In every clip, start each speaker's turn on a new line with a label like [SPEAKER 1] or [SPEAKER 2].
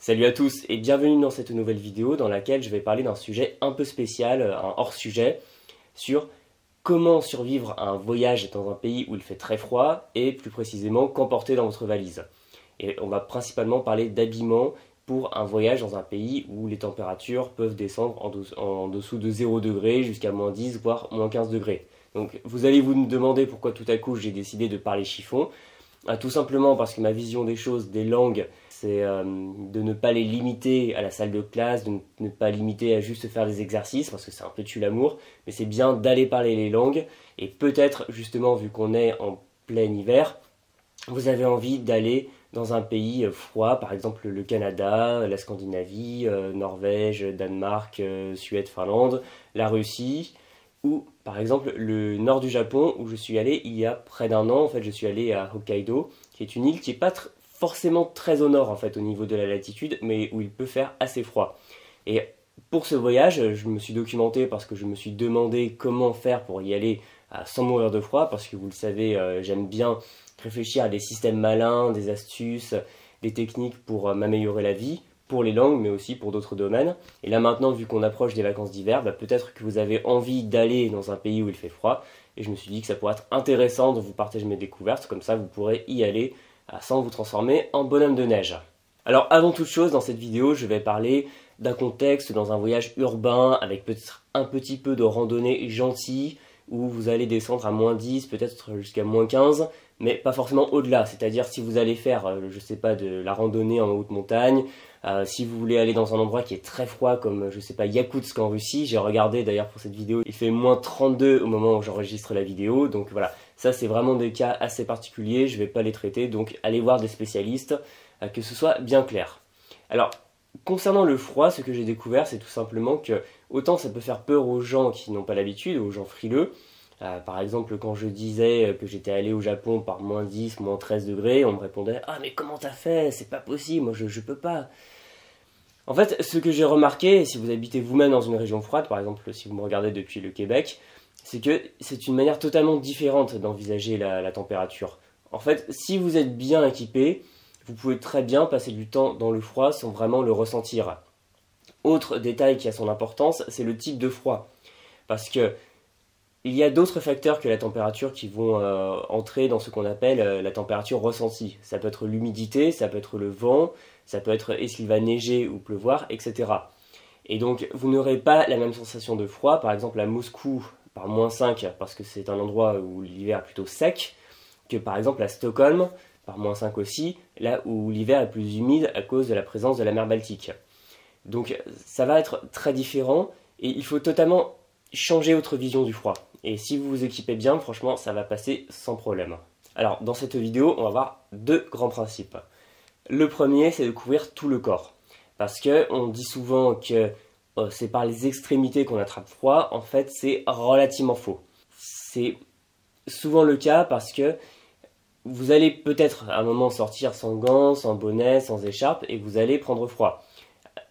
[SPEAKER 1] Salut à tous et bienvenue dans cette nouvelle vidéo dans laquelle je vais parler d'un sujet un peu spécial, un hors-sujet, sur comment survivre à un voyage dans un pays où il fait très froid et plus précisément qu'emporter dans votre valise. Et on va principalement parler d'habillement pour un voyage dans un pays où les températures peuvent descendre en dessous de 0 degré jusqu'à moins 10 voire moins 15 degrés. Donc vous allez vous demander pourquoi tout à coup j'ai décidé de parler chiffon. Tout simplement parce que ma vision des choses, des langues, c'est de ne pas les limiter à la salle de classe, de ne pas limiter à juste faire des exercices, parce que c'est un peu tue l'amour, mais c'est bien d'aller parler les langues, et peut-être justement vu qu'on est en plein hiver, vous avez envie d'aller dans un pays froid, par exemple le Canada, la Scandinavie, Norvège, Danemark, Suède, Finlande, la Russie, ou par exemple le nord du Japon où je suis allé il y a près d'un an. En fait, je suis allé à Hokkaido, qui est une île qui n'est pas forcément très au nord en fait au niveau de la latitude, mais où il peut faire assez froid. Et pour ce voyage, je me suis documenté parce que je me suis demandé comment faire pour y aller sans mourir de froid, parce que vous le savez, j'aime bien réfléchir à des systèmes malins, des astuces, des techniques pour m'améliorer la vie, pour les langues, mais aussi pour d'autres domaines. Et là maintenant, vu qu'on approche des vacances d'hiver, peut-être que vous avez envie d'aller dans un pays où il fait froid, et je me suis dit que ça pourrait être intéressant de vous partager mes découvertes, comme ça vous pourrez y aller sans vous transformer en bonhomme de neige. Alors avant toute chose, dans cette vidéo, je vais parler d'un contexte dans un voyage urbain, avec peut-être un petit peu de randonnée gentille, où vous allez descendre à moins 10, peut-être jusqu'à moins 15, mais pas forcément au-delà. C'est-à-dire si vous allez faire, je sais pas, de la randonnée en haute montagne, si vous voulez aller dans un endroit qui est très froid comme, je sais pas, Yakoutsk en Russie, j'ai regardé d'ailleurs pour cette vidéo, il fait moins 32 au moment où j'enregistre la vidéo, donc voilà, ça c'est vraiment des cas assez particuliers, je vais pas les traiter, donc allez voir des spécialistes, que ce soit bien clair. Alors, concernant le froid, ce que j'ai découvert, c'est tout simplement que autant ça peut faire peur aux gens qui n'ont pas l'habitude, aux gens frileux. Par exemple, quand je disais que j'étais allé au Japon par moins 10, moins 13 degrés, on me répondait « Ah mais comment t'as fait? C'est pas possible, moi je peux pas ». En fait, ce que j'ai remarqué, si vous habitez vous-même dans une région froide, par exemple si vous me regardez depuis le Québec, c'est que c'est une manière totalement différente d'envisager la température. En fait, si vous êtes bien équipé, vous pouvez très bien passer du temps dans le froid sans vraiment le ressentir. Autre détail qui a son importance, c'est le type de froid. Parce que il y a d'autres facteurs que la température qui vont entrer dans ce qu'on appelle la température ressentie. Ça peut être l'humidité, ça peut être le vent, ça peut être est-ce qu'il va neiger ou pleuvoir, etc. Et donc vous n'aurez pas la même sensation de froid, par exemple à Moscou par moins 5, parce que c'est un endroit où l'hiver est plutôt sec, que par exemple à Stockholm, par moins 5 aussi, là où l'hiver est plus humide à cause de la présence de la mer Baltique. Donc ça va être très différent et il faut totalement changer votre vision du froid. Et si vous vous équipez bien, franchement, ça va passer sans problème. Alors, dans cette vidéo, on va voir deux grands principes. Le premier, c'est de couvrir tout le corps. Parce qu'on dit souvent que c'est par les extrémités qu'on attrape froid. En fait, c'est relativement faux. C'est souvent le cas parce que vous allez peut-être à un moment sortir sans gants, sans bonnet, sans écharpe, et vous allez prendre froid.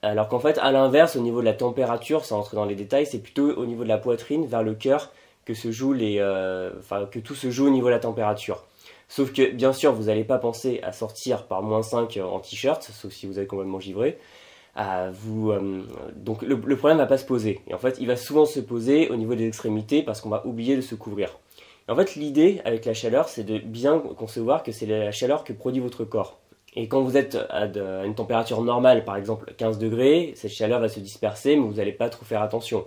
[SPEAKER 1] Alors qu'en fait, à l'inverse, au niveau de la température, sans entrer dans les détails, c'est plutôt au niveau de la poitrine, vers le cœur, que que tout se joue au niveau de la température. Sauf que, bien sûr, vous n'allez pas penser à sortir par moins 5 en t-shirt, sauf si vous êtes complètement givré. Donc le problème ne va pas se poser. Et en fait, il va souvent se poser au niveau des extrémités parce qu'on va oublier de se couvrir. Et en fait, l'idée avec la chaleur, c'est de bien concevoir que c'est la chaleur que produit votre corps. Et quand vous êtes à une température normale, par exemple 15 degrés, cette chaleur va se disperser, mais vous n'allez pas trop faire attention.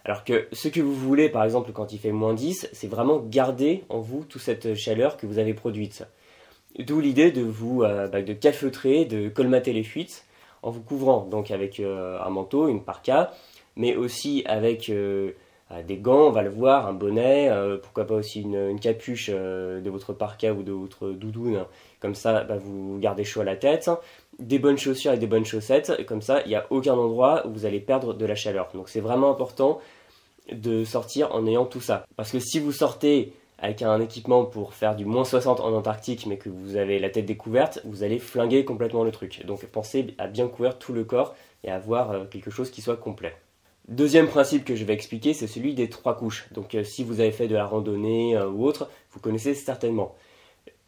[SPEAKER 1] Alors que ce que vous voulez, par exemple, quand il fait moins 10, c'est vraiment garder en vous toute cette chaleur que vous avez produite. D'où l'idée de vous de calfeutrer, de colmater les fuites, en vous couvrant, donc avec un manteau, une parka, mais aussi avec des gants, on va le voir, un bonnet, pourquoi pas aussi une capuche de votre parka ou de votre doudoune, comme ça vous gardez chaud à la tête, des bonnes chaussures et des bonnes chaussettes, comme ça il n'y a aucun endroit où vous allez perdre de la chaleur. Donc c'est vraiment important de sortir en ayant tout ça. Parce que si vous sortez avec un équipement pour faire du moins 60 en Antarctique, mais que vous avez la tête découverte, vous allez flinguer complètement le truc. Donc pensez à bien couvrir tout le corps et à avoir quelque chose qui soit complet. Deuxième principe que je vais expliquer, c'est celui des 3 couches. Donc si vous avez fait de la randonnée ou autre, vous connaissez certainement.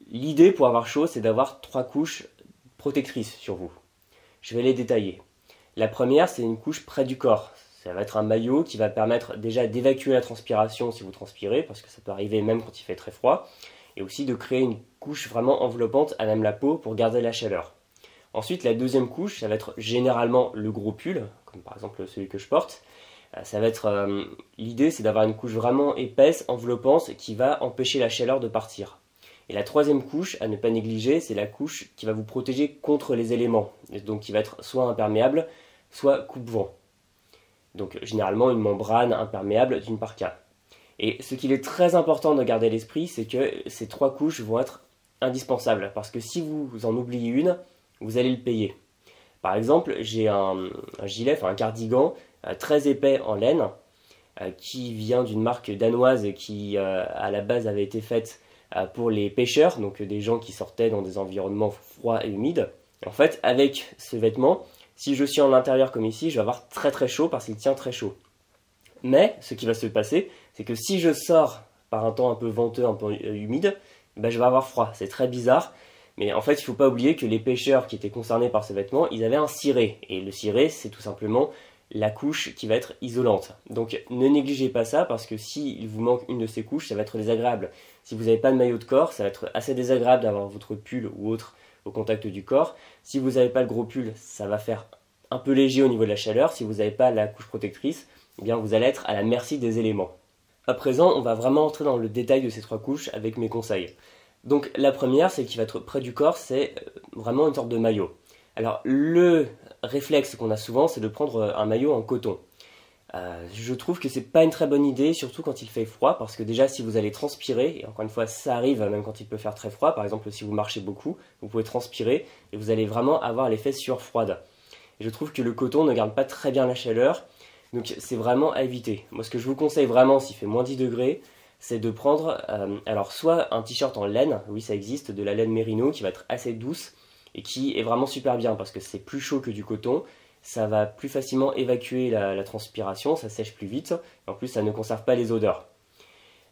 [SPEAKER 1] L'idée pour avoir chaud, c'est d'avoir 3 couches protectrices sur vous. Je vais les détailler. La première, c'est une couche près du corps. Ça va être un maillot qui va permettre déjà d'évacuer la transpiration si vous transpirez, parce que ça peut arriver même quand il fait très froid, et aussi de créer une couche vraiment enveloppante à même la peau pour garder la chaleur. Ensuite, la deuxième couche, ça va être généralement le gros pull, comme par exemple celui que je porte. Ça va être l'idée, c'est d'avoir une couche vraiment épaisse, enveloppante, qui va empêcher la chaleur de partir. Et la troisième couche, à ne pas négliger, c'est la couche qui va vous protéger contre les éléments, donc qui va être soit imperméable, soit coupe-vent. Donc généralement une membrane imperméable d'une parka. Et ce qu'il est très important de garder à l'esprit, c'est que ces trois couches vont être indispensables, parce que si vous en oubliez une, vous allez le payer. Par exemple, j'ai un gilet, enfin un cardigan très épais en laine, qui vient d'une marque danoise qui à la base avait été faite pour les pêcheurs, donc des gens qui sortaient dans des environnements froids et humides. Et en fait, avec ce vêtement, si je suis en intérieur comme ici, je vais avoir très très chaud parce qu'il tient très chaud. Mais ce qui va se passer, c'est que si je sors par un temps un peu venteux, un peu humide, ben je vais avoir froid. C'est très bizarre. Mais en fait, il ne faut pas oublier que les pêcheurs qui étaient concernés par ce vêtement, ils avaient un ciré. Et le ciré, c'est tout simplement la couche qui va être isolante. Donc ne négligez pas ça, parce que s'il vous manque une de ces couches, ça va être désagréable. Si vous n'avez pas de maillot de corps, ça va être assez désagréable d'avoir votre pull ou autre au contact du corps. Si vous n'avez pas le gros pull, ça va faire un peu léger au niveau de la chaleur. Si vous n'avez pas la couche protectrice, eh bien vous allez être à la merci des éléments. À présent, on va vraiment entrer dans le détail de ces trois couches avec mes conseils. Donc la première, celle qui va être près du corps, c'est vraiment une sorte de maillot. Alors le réflexe qu'on a souvent, c'est de prendre un maillot en coton. Je trouve que c'est pas une très bonne idée, surtout quand il fait froid, parce que déjà si vous allez transpirer, et encore une fois ça arrive même quand il peut faire très froid, par exemple si vous marchez beaucoup, vous pouvez transpirer et vous allez vraiment avoir l'effet sueur froide. Et je trouve que le coton ne garde pas très bien la chaleur, donc c'est vraiment à éviter. Moi ce que je vous conseille vraiment s'il fait moins 10 degrés, c'est de prendre alors soit un t-shirt en laine, oui ça existe, de la laine mérino qui va être assez douce et qui est vraiment super bien parce que c'est plus chaud que du coton, ça va plus facilement évacuer la transpiration, ça sèche plus vite, et en plus ça ne conserve pas les odeurs.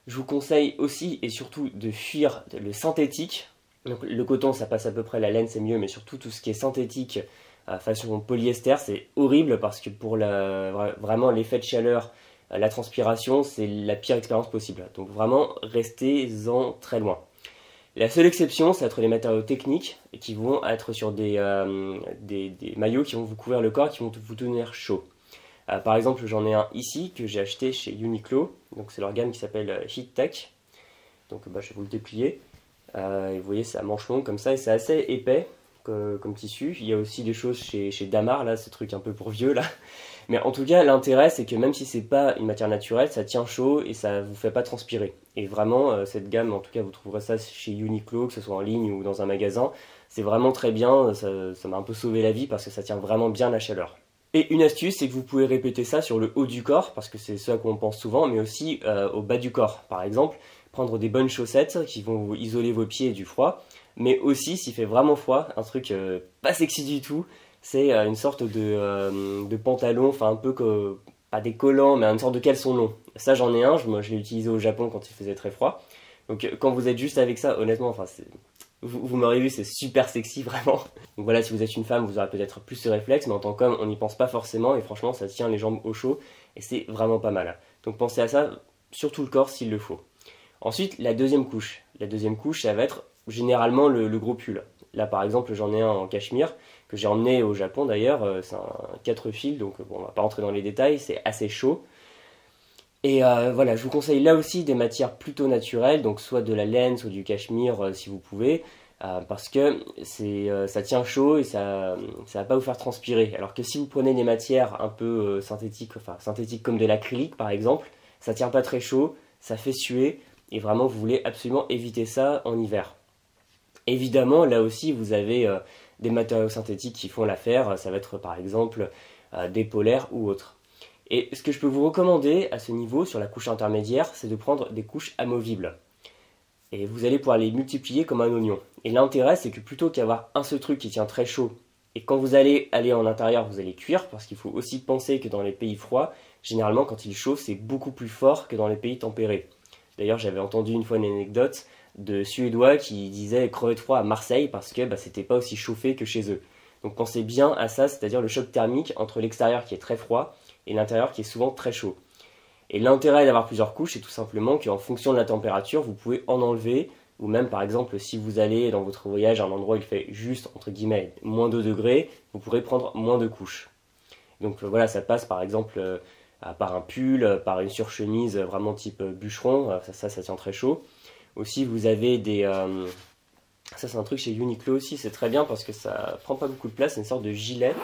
[SPEAKER 1] Je vous conseille aussi et surtout de fuir le synthétique. Donc, le coton ça passe à peu près, la laine c'est mieux, mais surtout tout ce qui est synthétique, façon polyester, c'est horrible parce que pour vraiment l'effet de chaleur, la transpiration, c'est la pire expérience possible. Donc vraiment, restez-en très loin. La seule exception, ça va être les matériaux techniques qui vont être sur des maillots qui vont vous couvrir le corps, qui vont vous tenir chaud. Par exemple, j'en ai un ici que j'ai acheté chez Uniqlo. Donc c'est leur gamme qui s'appelle Heat Tech. Donc je vais vous le déplier. Et vous voyez, c'est à manches longues comme ça et c'est assez épais comme tissu. Il y a aussi des choses chez Damar, là, ce truc un peu pour vieux là. Mais en tout cas, l'intérêt, c'est que même si c'est pas une matière naturelle, ça tient chaud et ça vous fait pas transpirer. Et vraiment, cette gamme, en tout cas, vous trouverez ça chez Uniqlo, que ce soit en ligne ou dans un magasin. C'est vraiment très bien, ça m'a un peu sauvé la vie parce que ça tient vraiment bien la chaleur. Et une astuce, c'est que vous pouvez répéter ça sur le haut du corps, parce que c'est ce à quoi on pense souvent, mais aussi au bas du corps. Par exemple, prendre des bonnes chaussettes qui vont vous isoler vos pieds du froid, mais aussi, s'il fait vraiment froid, un truc pas sexy du tout, c'est une sorte de pantalon, enfin un peu pas des collants, mais une sorte de caleçon long. Ça j'en ai un, je l'ai utilisé au Japon quand il faisait très froid. Donc quand vous êtes juste avec ça, honnêtement, enfin vous m'aurez vu, c'est super sexy vraiment. Donc voilà, si vous êtes une femme, vous aurez peut-être plus ce réflexe, mais en tant qu'homme, on n'y pense pas forcément, et franchement ça tient les jambes au chaud, et c'est vraiment pas mal. Donc pensez à ça, sur tout le corps s'il le faut. Ensuite, la deuxième couche. La deuxième couche, ça va être généralement le gros pull. Là par exemple, j'en ai un en cachemire, que j'ai emmené au Japon d'ailleurs, c'est un 4 fils, donc bon, on va pas rentrer dans les détails, c'est assez chaud. Et voilà, je vous conseille là aussi des matières plutôt naturelles, donc soit de la laine, soit du cachemire si vous pouvez, parce que ça tient chaud et ça va pas vous faire transpirer. Alors que si vous prenez des matières un peu synthétiques, enfin synthétiques comme de l'acrylique par exemple, ça tient pas très chaud, ça fait suer, et vraiment vous voulez absolument éviter ça en hiver. Évidemment, là aussi vous avez des matériaux synthétiques qui font l'affaire, ça va être par exemple des polaires ou autres. Et ce que je peux vous recommander à ce niveau, sur la couche intermédiaire, c'est de prendre des couches amovibles. Et vous allez pouvoir les multiplier comme un oignon. Et l'intérêt, c'est que plutôt qu'avoir un seul truc qui tient très chaud, et quand vous allez aller en intérieur, vous allez cuire, parce qu'il faut aussi penser que dans les pays froids, généralement quand il chauffe, c'est beaucoup plus fort que dans les pays tempérés. D'ailleurs, j'avais entendu une fois une anecdote de Suédois qui disaient crever de froid à Marseille parce que c'était pas aussi chauffé que chez eux. Donc pensez bien à ça, c'est-à-dire le choc thermique entre l'extérieur qui est très froid et l'intérieur qui est souvent très chaud. Et l'intérêt d'avoir plusieurs couches, c'est tout simplement qu'en fonction de la température, vous pouvez en enlever, ou même par exemple si vous allez dans votre voyage à un endroit où il fait juste, entre guillemets, moins 2 degrés, vous pourrez prendre moins de couches. Donc voilà, ça passe par exemple par un pull, par une surchemise vraiment type bûcheron, ça tient très chaud. Aussi vous avez des... ça c'est un truc chez Uniqlo aussi, c'est très bien parce que ça prend pas beaucoup de place, c'est une sorte de gilet.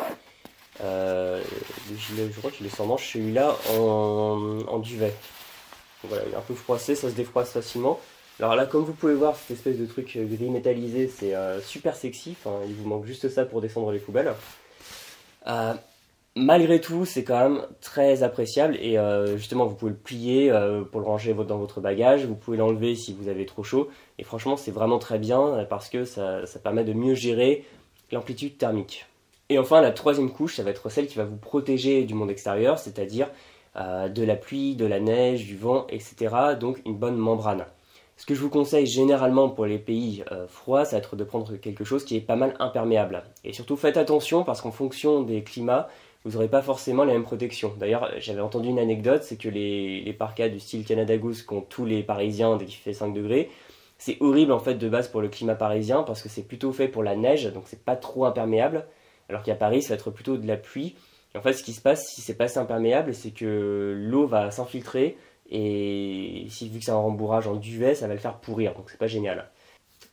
[SPEAKER 1] Le gilet, je crois qu'il est sans manche, celui-là en duvet. Donc voilà, il est un peu froissé, ça se défroisse facilement. Alors là, comme vous pouvez voir, cette espèce de truc gris métallisé, c'est super sexy. Enfin, il vous manque juste ça pour descendre les poubelles. Malgré tout, c'est quand même très appréciable et justement, vous pouvez le plier pour le ranger dans votre bagage. Vous pouvez l'enlever si vous avez trop chaud. Et franchement, c'est vraiment très bien parce que ça permet de mieux gérer l'amplitude thermique. Et enfin, la troisième couche, ça va être celle qui va vous protéger du monde extérieur, c'est-à-dire de la pluie, de la neige, du vent, etc. Donc une bonne membrane. Ce que je vous conseille généralement pour les pays froids, ça va être de prendre quelque chose qui est pas mal imperméable. Et surtout faites attention parce qu'en fonction des climats, vous n'aurez pas forcément la même protection. D'ailleurs, j'avais entendu une anecdote, c'est que les parkas du style Canada Goose qu'ont tous les Parisiens dès qu'il fait 5 degrés, c'est horrible en fait de base pour le climat parisien parce que c'est plutôt fait pour la neige, donc c'est pas trop imperméable. Alors qu'à Paris, ça va être plutôt de la pluie. Et en fait, ce qui se passe si c'est pas assez imperméable, c'est que l'eau va s'infiltrer et vu que c'est un rembourrage en duvet, ça va le faire pourrir, donc c'est pas génial.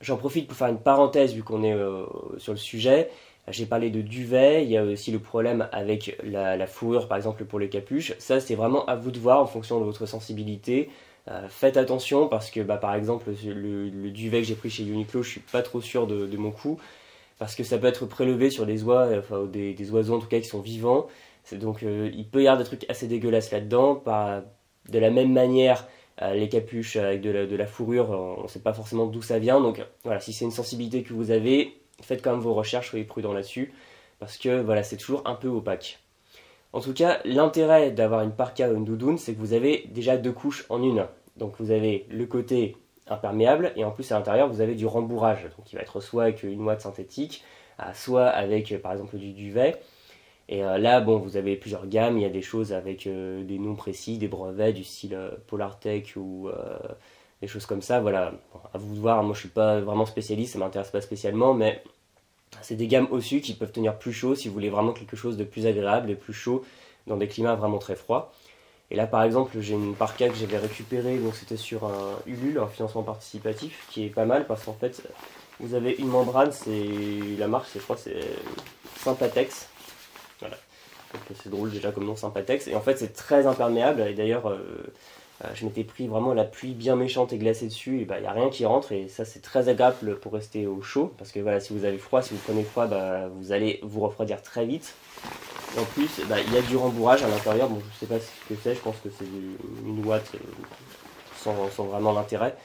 [SPEAKER 1] J'en profite pour faire une parenthèse vu qu'on est sur le sujet. J'ai parlé de duvet, il y a aussi le problème avec la fourrure par exemple pour les capuches. Ça c'est vraiment à vous de voir en fonction de votre sensibilité. Faites attention parce que par exemple le duvet que j'ai pris chez Uniqlo, je suis pas trop sûr de mon coup. Parce que ça peut être prélevé sur des oies, enfin des oiseaux en tout cas qui sont vivants. Donc il peut y avoir des trucs assez dégueulasses là-dedans. De la même manière, les capuches avec de la fourrure, on ne sait pas forcément d'où ça vient. Donc voilà, si c'est une sensibilité que vous avez, faites quand même vos recherches, soyez prudents là-dessus. Parce que voilà, c'est toujours un peu opaque. En tout cas, l'intérêt d'avoir une parka ou une doudoune, c'est que vous avez déjà 2 couches en une. Donc vous avez le côté imperméable et en plus à l'intérieur vous avez du rembourrage, donc il va être soit avec une ouate synthétique, soit avec par exemple du duvet. Et là bon, vous avez plusieurs gammes, il y a des choses avec des noms précis, des brevets du style Polartec ou des choses comme ça. Voilà, bon, à vous de voir, moi je suis pas vraiment spécialiste, ça m'intéresse pas spécialement, mais c'est des gammes au-dessus qui peuvent tenir plus chaud si vous voulez vraiment quelque chose de plus agréable et plus chaud dans des climats vraiment très froids. Et là par exemple j'ai une parka que j'avais récupérée, donc c'était sur un Ulule, un financement participatif, qui est pas mal parce qu'en fait vous avez une membrane, c'est la marque, je crois c'est Sympatex. Voilà. Donc c'est drôle déjà comme nom, Sympatex. Et en fait c'est très imperméable et d'ailleurs je m'étais pris vraiment la pluie bien méchante et glacée dessus, et il n'y a rien qui rentre et ça c'est très agréable pour rester au chaud parce que voilà, si vous avez froid, si vous prenez froid, vous allez vous refroidir très vite. Et en plus, il y a du rembourrage à l'intérieur, bon, je sais pas ce que c'est, je pense que c'est une ouate sans vraiment d'intérêt.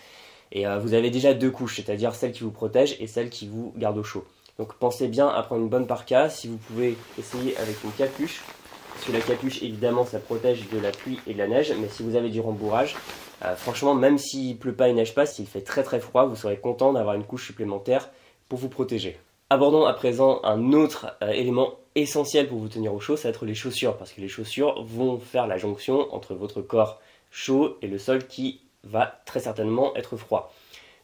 [SPEAKER 1] Et vous avez déjà 2 couches, c'est-à-dire celle qui vous protège et celle qui vous garde au chaud. Donc pensez bien à prendre une bonne parka, si vous pouvez essayer avec une capuche, parce que la capuche évidemment ça protège de la pluie et de la neige, mais si vous avez du rembourrage, franchement même s'il pleut pas et neige pas, s'il fait très très froid, vous serez content d'avoir une couche supplémentaire pour vous protéger. Abordons à présent un autre élément essentiel pour vous tenir au chaud, ça va être les chaussures, parce que les chaussures vont faire la jonction entre votre corps chaud et le sol qui va très certainement être froid.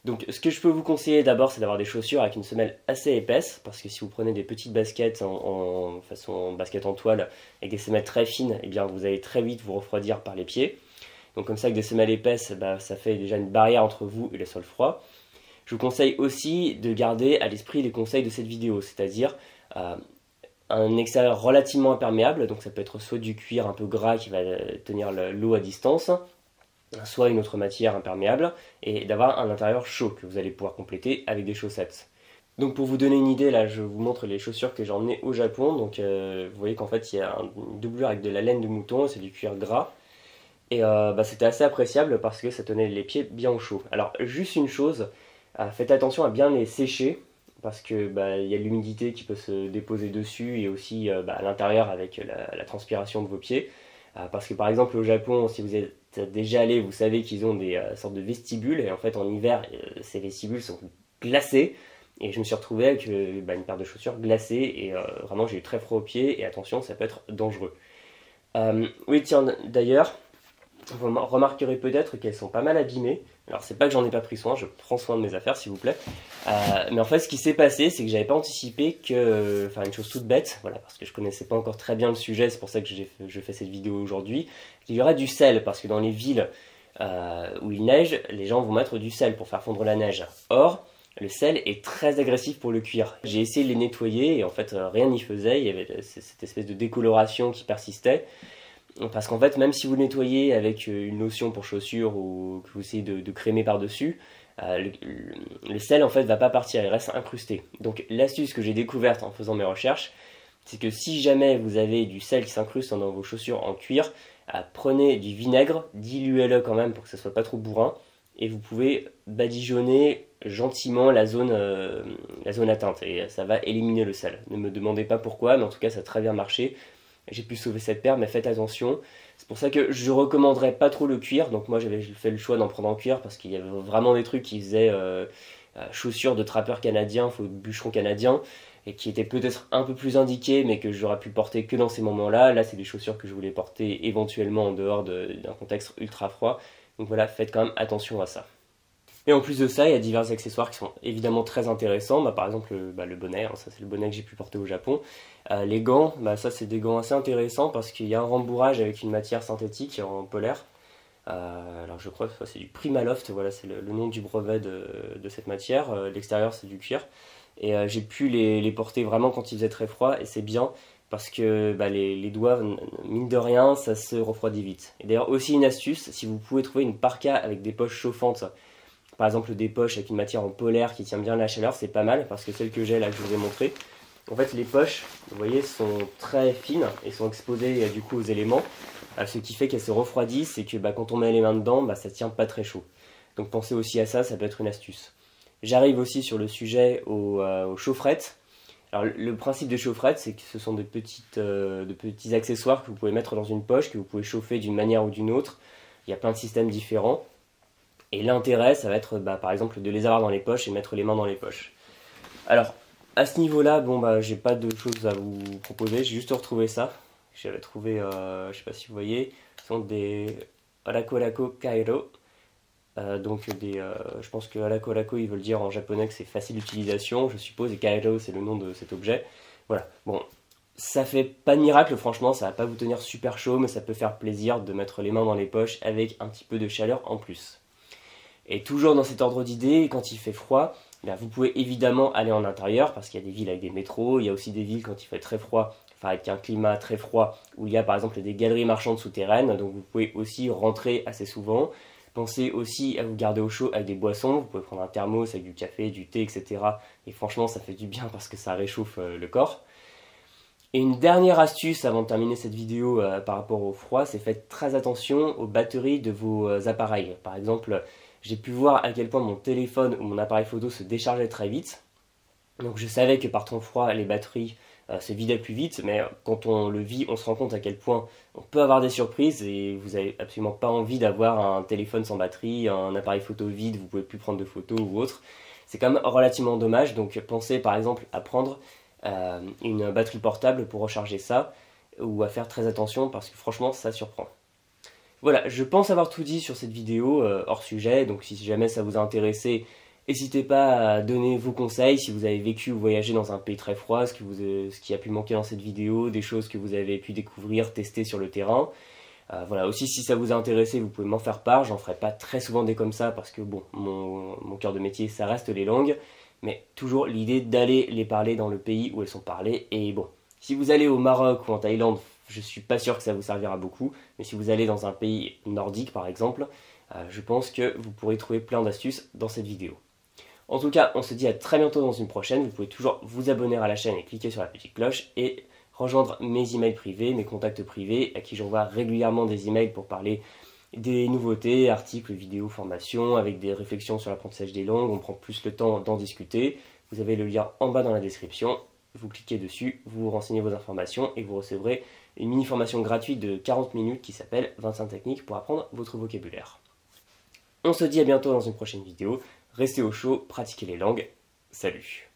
[SPEAKER 1] Donc ce que je peux vous conseiller d'abord, c'est d'avoir des chaussures avec une semelle assez épaisse, parce que si vous prenez des petites baskets en façon basket en toile avec des semelles très fines, eh bien vous allez très vite vous refroidir par les pieds. Donc comme ça avec des semelles épaisses, ça fait déjà une barrière entre vous et le sol froid. Je vous conseille aussi de garder à l'esprit les conseils de cette vidéo, c'est-à-dire un extérieur relativement imperméable, donc ça peut être soit du cuir un peu gras qui va tenir l'eau à distance, soit une autre matière imperméable, et d'avoir un intérieur chaud que vous allez pouvoir compléter avec des chaussettes. Donc pour vous donner une idée, là je vous montre les chaussures que j'ai emmenées au Japon, donc vous voyez qu'en fait il y a une doublure avec de la laine de mouton, c'est du cuir gras, et c'était assez appréciable parce que ça tenait les pieds bien au chaud. Alors juste une chose, faites attention à bien les sécher parce que y a de l'humidité qui peut se déposer dessus et aussi à l'intérieur avec la transpiration de vos pieds. Parce que par exemple au Japon, si vous êtes déjà allé, vous savez qu'ils ont des sortes de vestibules et en fait en hiver ces vestibules sont glacés Et je me suis retrouvé avec une paire de chaussures glacées et vraiment j'ai eu très froid aux pieds et attention, ça peut être dangereux. Oui, tiens, d'ailleurs, vous remarquerez peut-être qu'elles sont pas mal abîmées. Alors c'est pas que j'en ai pas pris soin, je prends soin de mes affaires s'il vous plaît. Mais en fait ce qui s'est passé c'est que j'avais pas anticipé que, enfin une chose toute bête, voilà, parce que je connaissais pas encore très bien le sujet, c'est pour ça que je fais cette vidéo aujourd'hui, qu'il y aura du sel, parce que dans les villes où il neige, les gens vont mettre du sel pour faire fondre la neige. Or, le sel est très agressif pour le cuir. J'ai essayé de les nettoyer et en fait rien n'y faisait, il y avait cette espèce de décoloration qui persistait. Parce qu'en fait, même si vous nettoyez avec une lotion pour chaussures ou que vous essayez de crémer par-dessus, le sel en fait va pas partir, il reste incrusté. Donc l'astuce que j'ai découverte en faisant mes recherches, c'est que si jamais vous avez du sel qui s'incruste dans vos chaussures en cuir, prenez du vinaigre, diluez-le quand même pour que ça soit pas trop bourrin, et vous pouvez badigeonner gentiment la zone atteinte, et ça va éliminer le sel. Ne me demandez pas pourquoi, mais en tout cas ça a très bien marché. J'ai pu sauver cette paire, mais faites attention. C'est pour ça que je recommanderais pas trop le cuir. Donc moi j'avais fait le choix d'en prendre en cuir parce qu'il y avait vraiment des trucs qui faisaient chaussures de trappeurs canadiens, bûcherons canadiens, et qui étaient peut-être un peu plus indiqués, mais que j'aurais pu porter que dans ces moments-là. Là, c'est des chaussures que je voulais porter éventuellement en dehors d'un contexte ultra froid. Donc voilà, faites quand même attention à ça. Et en plus de ça, il y a divers accessoires qui sont évidemment très intéressants. Par exemple, le bonnet, hein, ça c'est le bonnet que j'ai pu porter au Japon. Les gants, ça c'est des gants assez intéressants parce qu'il y a un rembourrage avec une matière synthétique en polaire. Alors je crois que c'est du Primaloft, voilà, c'est le nom du brevet de cette matière. L'extérieur c'est du cuir. Et j'ai pu les porter vraiment quand il faisait très froid et c'est bien parce que les doigts, mine de rien, ça se refroidit vite. Et d'ailleurs aussi une astuce, si vous pouvez trouver une parka avec des poches chauffantes, par exemple des poches avec une matière en polaire qui tient bien la chaleur, c'est pas mal parce que celle que j'ai là que je vous ai montré, en fait les poches, vous voyez, sont très fines et sont exposées du coup aux éléments, ce qui fait qu'elles se refroidissent et que quand on met les mains dedans, ça tient pas très chaud. Donc pensez aussi à ça, ça peut être une astuce. J'arrive aussi sur le sujet aux chaufferettes. Alors le principe des chaufferettes, c'est que ce sont de petits accessoires que vous pouvez mettre dans une poche, que vous pouvez chauffer d'une manière ou d'une autre. Il y a plein de systèmes différents. Et l'intérêt, ça va être par exemple de les avoir dans les poches et mettre les mains dans les poches. Alors, à ce niveau-là, j'ai pas de choses à vous proposer, j'ai juste retrouvé ça. J'avais trouvé, je sais pas si vous voyez, ce sont des Alakolako Kairo. Je pense que Alakolako, ils veulent dire en japonais que c'est facile d'utilisation, je suppose, et Kairo, c'est le nom de cet objet. Voilà, bon, ça fait pas de miracle, franchement, ça va pas vous tenir super chaud, mais ça peut faire plaisir de mettre les mains dans les poches avec un petit peu de chaleur en plus. Et toujours dans cet ordre d'idée, quand il fait froid, vous pouvez évidemment aller en intérieur, parce qu'il y a des villes avec des métros, il y a aussi des villes quand il fait très froid, enfin avec un climat très froid, où il y a par exemple des galeries marchandes souterraines, donc vous pouvez aussi rentrer assez souvent. Pensez aussi à vous garder au chaud avec des boissons, vous pouvez prendre un thermos avec du café, du thé, etc. Et franchement ça fait du bien parce que ça réchauffe le corps. Et une dernière astuce avant de terminer cette vidéo par rapport au froid, c'est faites très attention aux batteries de vos appareils. Par exemple, j'ai pu voir à quel point mon téléphone ou mon appareil photo se déchargeait très vite. Donc je savais que par temps froid, les batteries se vidaient plus vite, mais quand on le vit, on se rend compte à quel point on peut avoir des surprises et vous n'avez absolument pas envie d'avoir un téléphone sans batterie, un appareil photo vide, vous ne pouvez plus prendre de photos ou autre. C'est quand même relativement dommage, donc pensez par exemple à prendre une batterie portable pour recharger ça, ou à faire très attention parce que franchement ça surprend. Voilà, je pense avoir tout dit sur cette vidéo hors sujet, donc si jamais ça vous a intéressé, n'hésitez pas à donner vos conseils si vous avez vécu ou voyagé dans un pays très froid, ce qui a pu manquer dans cette vidéo, des choses que vous avez pu découvrir, tester sur le terrain. Voilà, aussi si ça vous a intéressé, vous pouvez m'en faire part, j'en ferai pas très souvent des comme ça parce que bon, mon cœur de métier ça reste les langues, mais toujours l'idée d'aller les parler dans le pays où elles sont parlées, et bon, si vous allez au Maroc ou en Thaïlande, je suis pas sûr que ça vous servira beaucoup, mais si vous allez dans un pays nordique par exemple, je pense que vous pourrez trouver plein d'astuces dans cette vidéo. En tout cas, on se dit à très bientôt dans une prochaine, vous pouvez toujours vous abonner à la chaîne et cliquer sur la petite cloche, et rejoindre mes emails privés, mes contacts privés, à qui j'envoie régulièrement des emails pour parler des nouveautés, articles, vidéos, formations, avec des réflexions sur l'apprentissage des langues, on prend plus le temps d'en discuter. Vous avez le lien en bas dans la description, vous cliquez dessus, vous renseignez vos informations et vous recevrez une mini-formation gratuite de 40 minutes qui s'appelle 25 techniques pour apprendre votre vocabulaire. On se dit à bientôt dans une prochaine vidéo, restez au chaud, pratiquez les langues, salut!